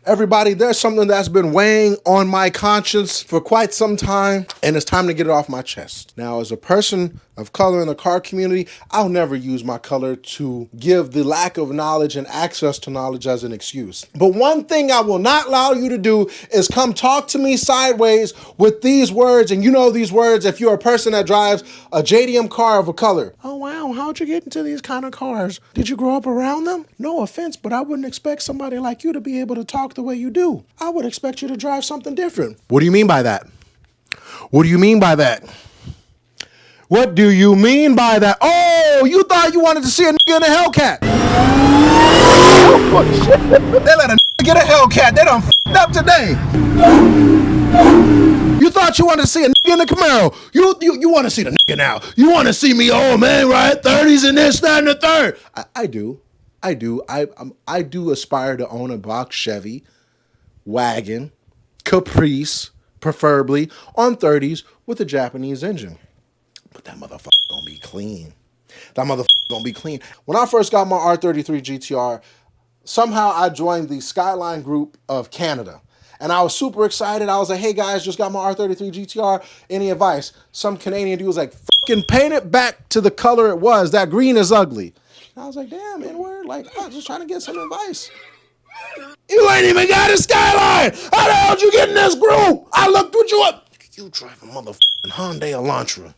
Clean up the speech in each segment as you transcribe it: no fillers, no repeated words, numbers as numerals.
Everybody, there's something that's been weighing on my conscience for quite some time, and it's time to get it off my chest. Now, as a person of color in the car community, I'll never use my color to give the lack of knowledge and access to knowledge as an excuse. But one thing I will not allow you to do is come talk to me sideways with these words, and you know these words if you're a person that drives a JDM car of a color. Oh wow, how'd you get into these kind of cars? Did you grow up around them? No offense, but I wouldn't expect somebody like you to be able to talk the way you do. I would expect you to drive something different. What do you mean by that? What do you mean by that? What do you mean by that? Oh, you thought you wanted to see a nigga in a Hellcat. Oh, shit. They let a nigga get a Hellcat. They done f***ed up today. You thought you wanted to see a nigga in a Camaro. You want to see the nigga now. You want to see me, oh man, right? 30s and this, that, and the third. I do. I do aspire to own a box Chevy wagon, Caprice, preferably on 30s with a Japanese engine. But that motherfucker gonna be clean. That motherfucker gonna be clean. When I first got my R33 GTR, somehow I joined the Skyline group of Canada. And I was super excited. I was like, hey guys, just got my R33 GTR. Any advice? Some Canadian dude was like, fucking paint it back to the color it was. That green is ugly. And I was like, damn, N-word. Like, I was just trying to get some advice. You ain't even got a Skyline. How the hell did you get in this group? I looked with you up. You drive a motherfucking Hyundai Elantra.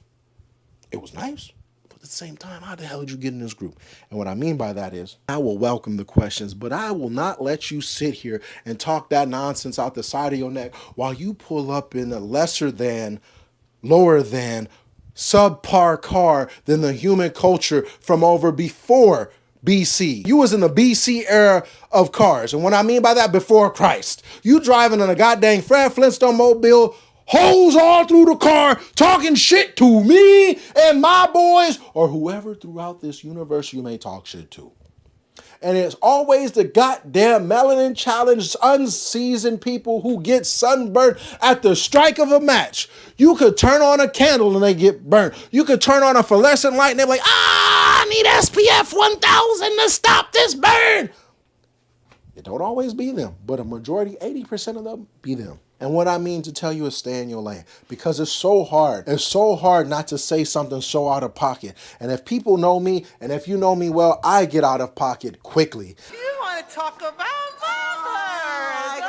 It was nice, but at the same time, how the hell did you get in this group? And what I mean by that is, I will welcome the questions, but I will not let you sit here and talk that nonsense out the side of your neck while you pull up in a lesser than, lower than, subpar car than the human culture from over before BC. You was in the BC era of cars. And what I mean by that, before Christ. You driving in a goddamn Fred Flintstone mobile, hoes all through the car, talking shit to me and my boys, or whoever throughout this universe you may talk shit to. And it's always the goddamn melanin challenged, unseasoned people who get sunburned at the strike of a match. You could turn on a candle and they get burned. You could turn on a fluorescent light and they're like, I need SPF 1000 to stop this burn. It don't always be them, but a majority, 80% of them, be them. And what I mean to tell you is stay in your lane, because it's so hard. It's so hard not to say something so out of pocket. And if people know me, and if you know me well, I get out of pocket quickly. You want to talk about mothers?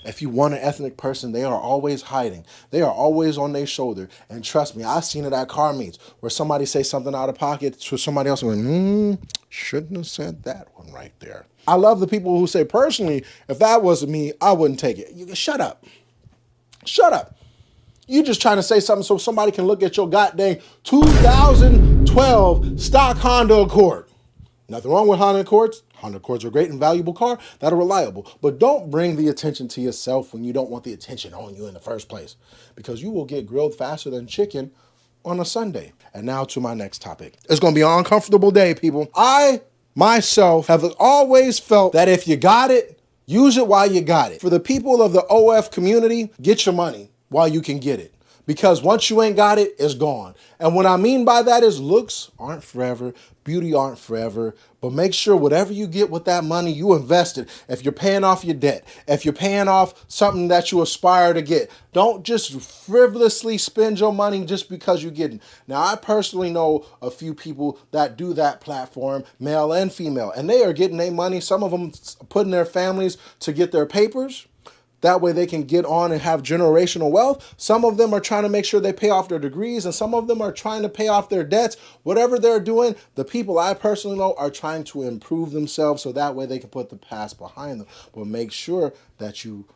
If you want an ethnic person, they are always hiding. They are always on their shoulder. And trust me, I've seen it at car meets where somebody say something out of pocket to somebody else and shouldn't have said that one right there. I love the people who say, personally, if that wasn't me, I wouldn't take it. You shut up. Shut up. You just trying to say something so somebody can look at your goddamn 2012 stock Honda Accord. Nothing wrong with Honda Accords. Honda Accords are a great and valuable car that are reliable. But don't bring the attention to yourself when you don't want the attention on you in the first place, because you will get grilled faster than chicken on a Sunday. And now to my next topic. It's going to be an uncomfortable day, people. I myself have always felt that if you got it, use it while you got it. For the people of the OF community, get your money while you can get it. Because once you ain't got it, it's gone. And what I mean by that is looks aren't forever, beauty aren't forever, but make sure whatever you get with that money, you invest it. If you're paying off your debt, if you're paying off something that you aspire to get, don't just frivolously spend your money just because you're getting. Now, I personally know a few people that do that platform, male and female, and they are getting their money. Some of them putting their families to get their papers. That way they can get on and have generational wealth. Some of them are trying to make sure they pay off their degrees, and some of them are trying to pay off their debts. Whatever they're doing, the people I personally know are trying to improve themselves so that way they can put the past behind them. But make sure that you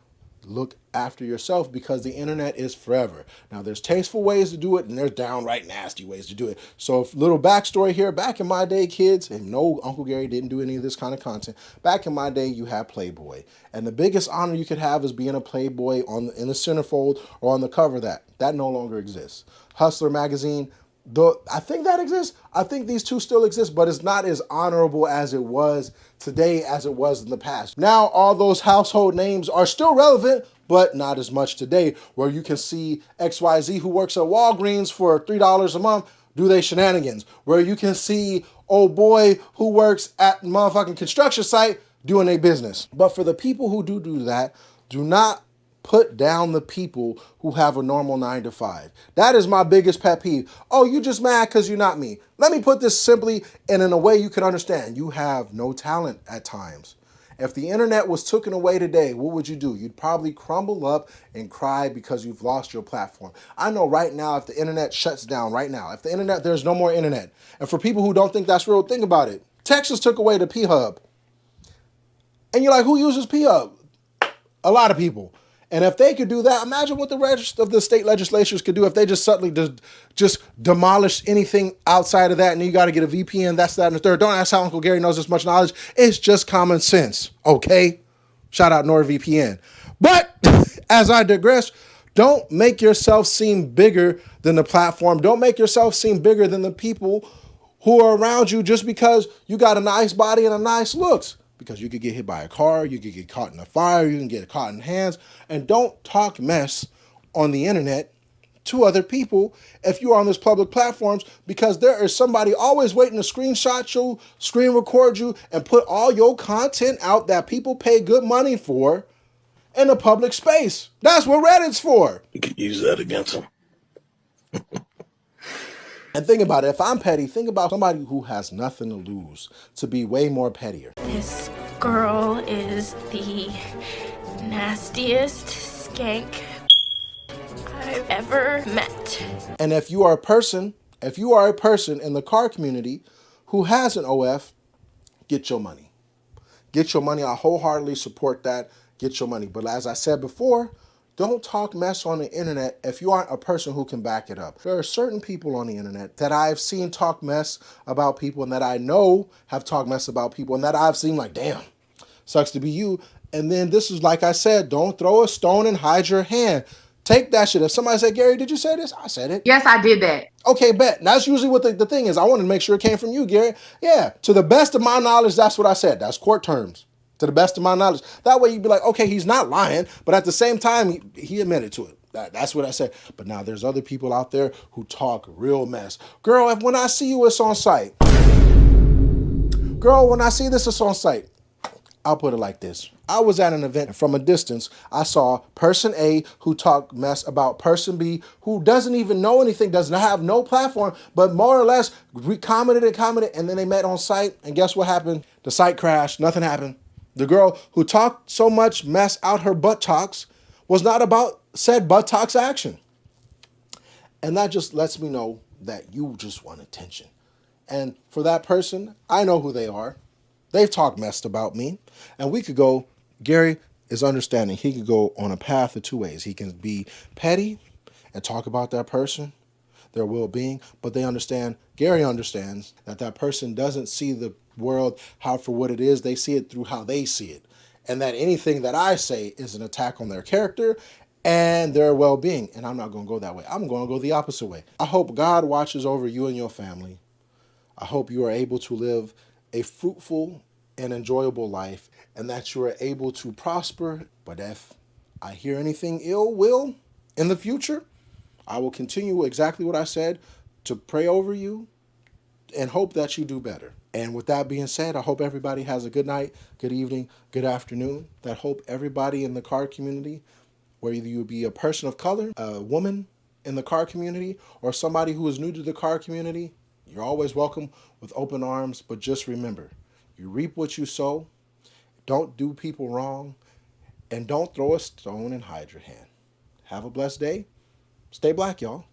look after yourself, because the internet is forever. Now, there's tasteful ways to do it, and there's downright nasty ways to do it. So, little backstory here. Back in my day, kids, and no, Uncle Gary didn't do any of this kind of content. Back in my day, you had Playboy. And the biggest honor you could have is being a Playboy in the centerfold or on the cover of that. That no longer exists. Hustler magazine, I think that exists. I think these two still exist, but it's not as honorable as it was today as it was in the past. Now, all those household names are still relevant, but not as much today, where you can see XYZ who works at Walgreens for $3 a month do they shenanigans, where you can see old boy who works at motherfucking construction site doing their business. But for the people who do that, do not put down the people who have a normal 9 to 5. That is my biggest pet peeve. Oh, you just mad because you're not me. Let me put this simply and in a way you can understand. You have no talent at times. If the internet was taken away today, what would you do? You'd probably crumble up and cry because you've lost your platform. I know right now if the internet shuts down right now, if the internet, there's no more internet. And for people who don't think that's real, think about it. Texas took away the P-Hub. And you're like, who uses P-Hub? A lot of people. And if they could do that, imagine what the rest of the state legislatures could do if they just suddenly just demolish anything outside of that and you got to get a VPN, that's that, and the third. Don't ask how Uncle Gary knows this much knowledge. It's just common sense, okay? Shout out NordVPN. But as I digress, don't make yourself seem bigger than the platform. Don't make yourself seem bigger than the people who are around you just because you got a nice body and a nice looks. Because you could get hit by a car, you could get caught in a fire, you can get caught in hands. And don't talk mess on the internet to other people if you're on these public platforms, because there is somebody always waiting to screenshot you, screen record you, and put all your content out that people pay good money for in a public space. That's what Reddit's for. You could use that against them. And think about it, if I'm petty, think about somebody who has nothing to lose to be way more pettier. This girl is the nastiest skank I've ever met. And if you are a person in the car community who has an OF, get your money. Get your money. I wholeheartedly support that. Get your money. But as I said before, don't talk mess on the internet if you aren't a person who can back it up. There are certain people on the internet that I've seen talk mess about people and that I know have talked mess about people and that I've seen like, damn, sucks to be you. And then this is like I said, don't throw a stone and hide your hand. Take that shit. If somebody said, Gary, did you say this? I said it. Yes, I did that. Okay, bet. That's usually what the thing is. I wanted to make sure it came from you, Gary. Yeah, to the best of my knowledge, that's what I said. That's court terms. To the best of my knowledge. That way you'd be like, okay, he's not lying, but at the same time, he admitted to it. That's what I said. But now there's other people out there who talk real mess. Girl, when I see you, it's on site. Girl, when I see this, it's on site. I'll put it like this. I was at an event and from a distance. I saw person A who talked mess about person B who doesn't even know anything, doesn't have no platform, but more or less commented, and then they met on site. And guess what happened? The site crashed. Nothing happened. The girl who talked so much mess out her buttocks was not about said buttocks action. And that just lets me know that you just want attention. And for that person, I know who they are. They've talked messed about me. And we could go, Gary is understanding. He could go on a path of two ways. He can be petty and talk about that person, their well-being, but they understand, Gary understands that that person doesn't see the world how for what it is. They see it through how they see it. And that anything that I say is an attack on their character and their well-being. And I'm not going to go that way. I'm going to go the opposite way. I hope God watches over you and your family. I hope you are able to live a fruitful and enjoyable life and that you are able to prosper. But if I hear anything ill will in the future, I will continue exactly what I said to pray over you and hope that you do better. And with that being said, I hope everybody has a good night, good evening, good afternoon. I hope everybody in the car community, whether you be a person of color, a woman in the car community, or somebody who is new to the car community, you're always welcome with open arms. But just remember, you reap what you sow. Don't do people wrong. And don't throw a stone and hide your hand. Have a blessed day. Stay black, y'all.